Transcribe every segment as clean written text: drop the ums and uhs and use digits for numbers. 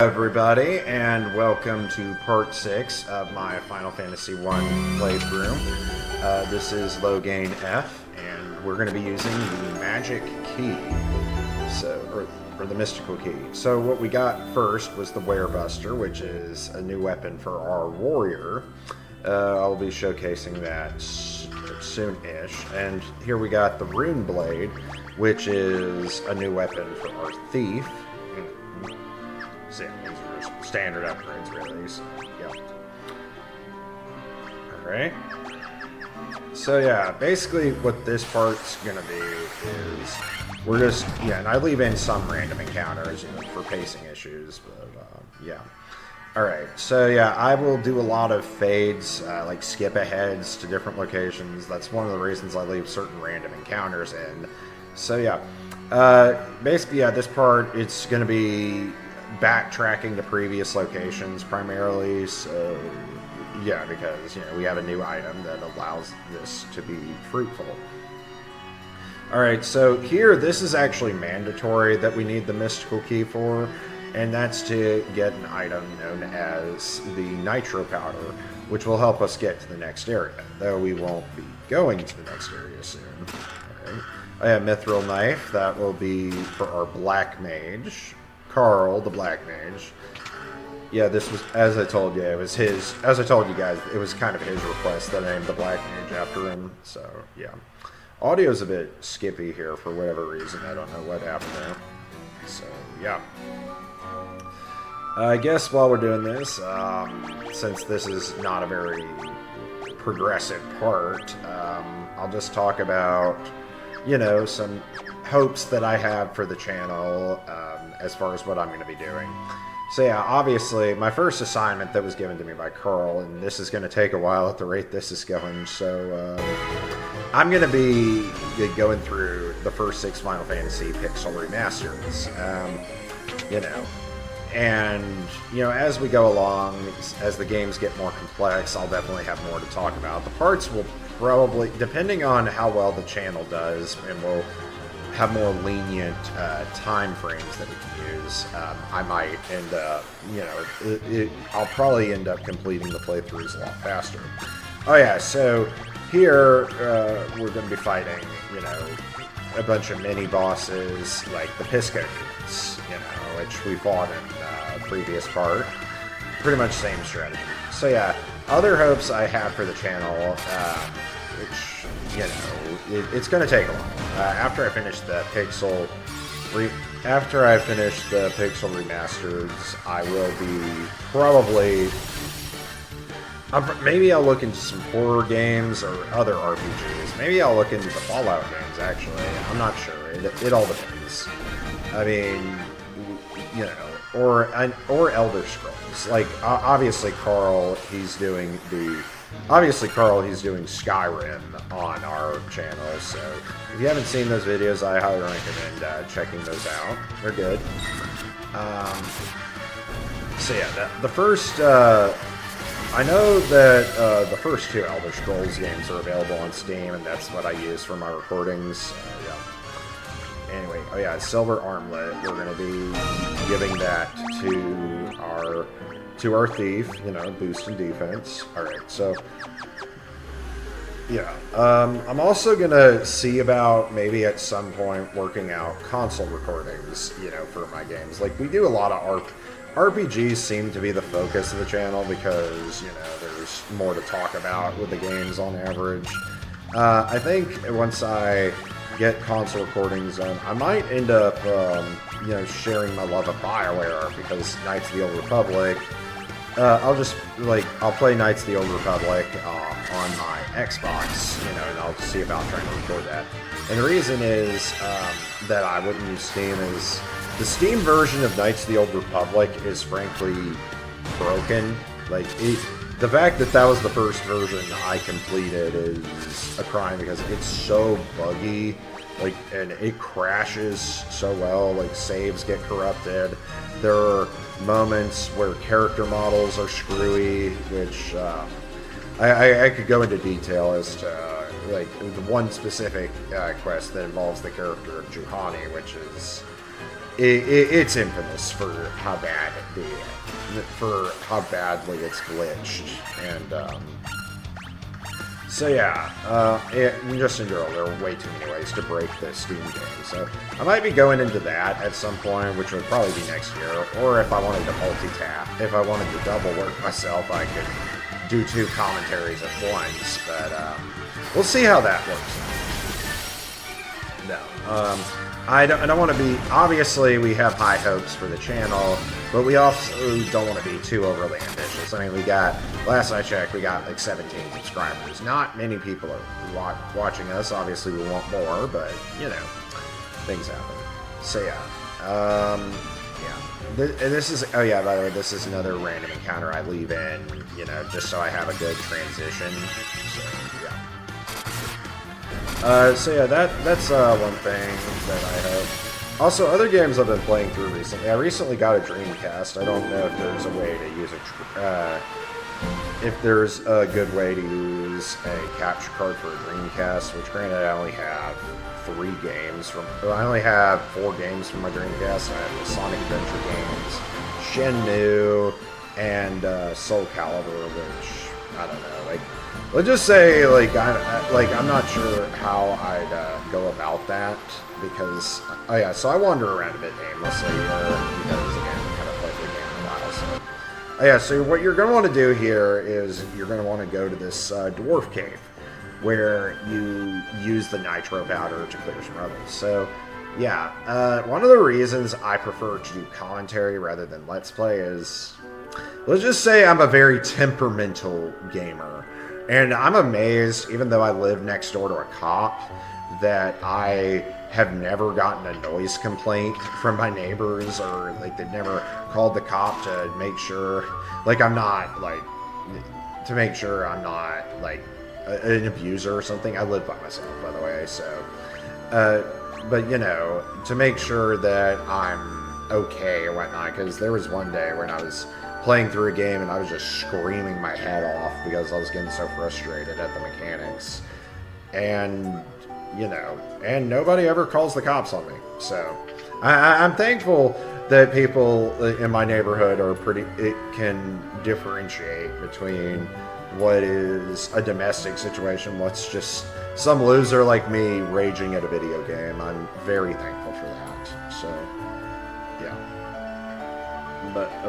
Everybody, and welcome to part 6 of my Final Fantasy 1 playthrough. This is Loghain F, and we're going to be using the magic key, or the mystical key. So what we got first was the Werebuster, which is a new weapon for our warrior. I'll be showcasing that soon-ish. And here we got the Rune Blade, which is a new weapon for our thief. So yeah, these are standard upgrades, really. So, yeah. Alright. So yeah, basically what this part's gonna be is we're just, and I leave in some random encounters, for pacing issues, but yeah. Alright, so yeah, I will do a lot of fades, like skip aheads to different locations. That's one of the reasons I leave certain random encounters in. So yeah, basically, yeah, this part, it's gonna be backtracking to previous locations primarily, so yeah, because we have a new item that allows this to be fruitful. Alright, so here this is actually mandatory that we need the mystical key for, and that's to get an item known as the Nitro Powder, which will help us get to the next area, though we won't be going to the next area soon. Alright. I have Mithril Knife, that will be for our Black Mage. Carl, the Black Mage. Yeah, this was, as I told you, it was his, as I told you guys, it was kind of his request that I named the Black Mage after him, so, yeah. Audio's a bit skippy here for whatever reason, I don't know what happened there. So, yeah. I guess while we're doing this, since this is not a very progressive part, I'll just talk about, some hopes that I have for the channel, as far as what I'm going to be doing. So yeah, obviously, my first assignment that was given to me by Carl, and this is going to take a while at the rate this is going, so I'm going to be going through the first 6 Final Fantasy Pixel Remasters, and, as we go along, as the games get more complex, I'll definitely have more to talk about. The parts will probably, depending on how well the channel does, and we'll have more lenient time frames that we can use, I might end up, I'll probably end up completing the playthroughs a lot faster. Oh yeah, so here we're going to be fighting, a bunch of mini bosses like the Pisco units, which we fought in previous part. Pretty much same strategy. So yeah, other hopes I have for the channel, which, it's going to take a while. After I finish the Pixel remasters, I will be probably, maybe I'll look into some horror games or other RPGs. Maybe I'll look into the Fallout games, actually. I'm not sure. It all depends. I mean, or Elder Scrolls. Like, obviously Carl, he's doing Skyrim on our channel, so if you haven't seen those videos, I highly recommend checking those out. They're good. So yeah, the first, I know that the first 2 Elder Scrolls games are available on Steam, and that's what I use for my recordings. Yeah. Anyway, oh yeah, Silver Armlet, we're going to be giving that to our thief, boost in defense. Alright, so, yeah. I'm also going to see about maybe at some point working out console recordings, for my games. Like, we do a lot of RPGs seem to be the focus of the channel because, there's more to talk about with the games on average. I think once I get console recordings done, I might end up, sharing my love of BioWare because Knights of the Old Republic. I'll play Knights of the Old Republic on my Xbox, and I'll see about trying to record that. And the reason is that I wouldn't use Steam is the Steam version of Knights of the Old Republic is frankly broken. Like, the fact that was the first version I completed is a crime because it's so buggy, and it crashes so well, saves get corrupted. There are moments where character models are screwy, which I could go into detail as to, the one specific quest that involves the character of Juhani, which is it's infamous for how bad for how badly it's glitched, and so yeah, just in general, there are way too many ways to break this Steam game. So I might be going into that at some point, which would probably be next year, or if I wanted to multitap, if I wanted to double work myself, I could do 2 commentaries at once. But we'll see how that works. No. I don't want to be... Obviously, we have high hopes for the channel, but we also don't want to be too overly ambitious. I mean, we got... Last I checked, we got like 17 subscribers. Not many people are watching us. Obviously, we want more, but, you know, things happen. So, yeah. This is... Oh, yeah, by the way, this is another random encounter I leave in, you know, just so I have a good transition. So, yeah. So yeah, that's one thing that I have. Also, other games I've been playing through recently. I recently got a Dreamcast. I don't know if there's a way to use if there's a good way to use a capture card for a Dreamcast. Which, granted, I only have 3 games from. I only have 4 games from my Dreamcast. I have the Sonic Adventure games, Shenmue, and Soul Calibur, which I don't know, like. Let's just say, I'm not sure how I'd go about that, because, oh yeah, so I wander around a bit aimlessly, because, again, I kind of played the game in a while, so. Oh yeah, so what you're going to want to do here is you're going to want to go to this Dwarf Cave, where you use the Nitro Powder to clear some levels. So, yeah, one of the reasons I prefer to do commentary rather than Let's Play is, let's just say I'm a very temperamental gamer. And I'm amazed, even though I live next door to a cop, that I have never gotten a noise complaint from my neighbors, or, like, they've never called the cop to make sure, like, I'm not, like, to make sure I'm not, like, an abuser or something. I live by myself, by the way, so, but, you know, to make sure that I'm okay and whatnot, because there was one day when I was playing through a game and I was just screaming my head off because I was getting so frustrated at the mechanics, and you know, and nobody ever calls the cops on me. So I'm thankful that people in my neighborhood can differentiate between what is a domestic situation, what's just some loser like me raging at a video game. I'm very thankful for that. So yeah.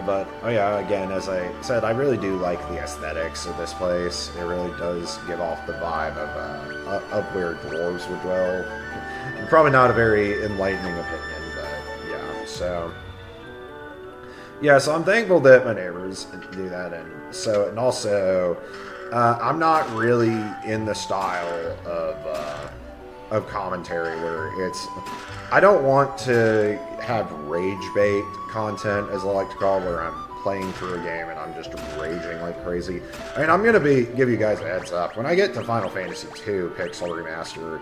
But oh yeah, again, as I said, I really do like the aesthetics of this place. It really does give off the vibe of where dwarves would dwell. Probably not a very enlightening opinion, but yeah. So yeah, so I'm thankful that my neighbors do that, and also I'm not really in the style of commentary where it's. I don't want to have rage bait content, as I like to call, where I'm playing through a game and I'm just raging like crazy. I mean, I'm going to give you guys a heads up. When I get to Final Fantasy II Pixel Remaster,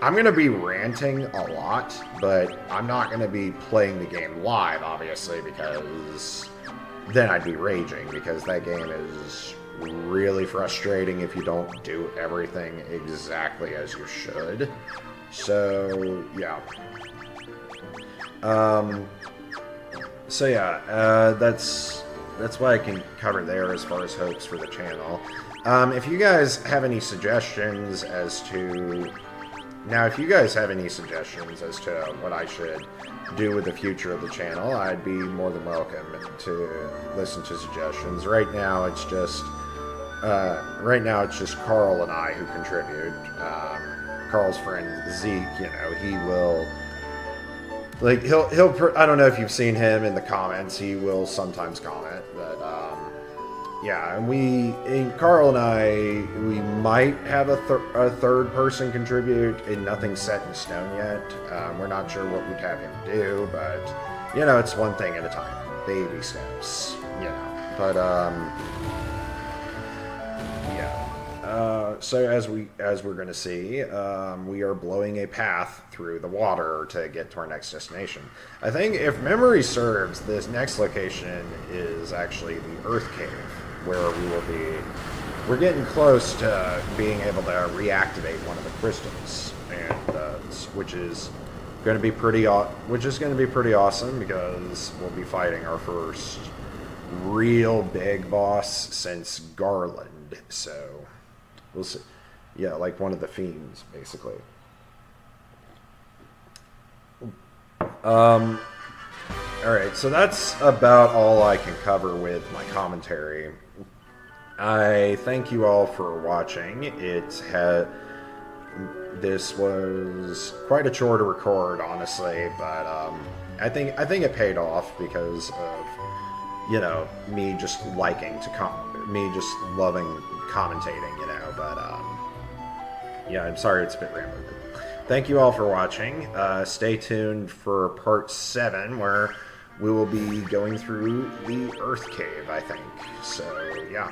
I'm going to be ranting a lot, but I'm not going to be playing the game live, obviously, because then I'd be raging, because that game is really frustrating if you don't do everything exactly as you should. So, yeah. So yeah, that's what I can cover there as far as hopes for the channel. If you guys have any suggestions as to... Now, if you guys have any suggestions as to what I should do with the future of the channel, I'd be more than welcome to listen to suggestions. Right now, it's just Carl and I who contribute. Carl's friend Zeke, you know, he will, like, I don't know if you've seen him in the comments, he will sometimes comment, but, yeah, and Carl and I, we might have a third person contribute, and nothing's set in stone yet. We're not sure what we'd have him do, but, you know, it's one thing at a time, baby steps, you know, but, yeah. So as we're going to see, we are blowing a path through the water to get to our next destination. I think, if memory serves, this next location is actually the Earth Cave, where we will be. We're getting close to being able to reactivate one of the crystals, and which is going to be pretty, which is going to be pretty awesome because we'll be fighting our first real big boss since Garland. So we'll see. Yeah, like one of the fiends, basically. Alright, so that's about all I can cover with my commentary. I thank you all for watching. This was quite a chore to record, honestly, but I think it paid off because of, you know, me just liking to me just loving commentating, you know. But yeah, I'm sorry it's a bit rambling. Thank you all for watching. Stay tuned for part 7, where we will be going through the Earth Cave, I think. So yeah.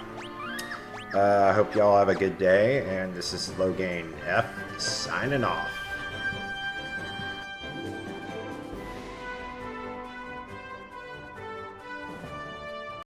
I hope y'all have a good day, and this is Loghain F signing off.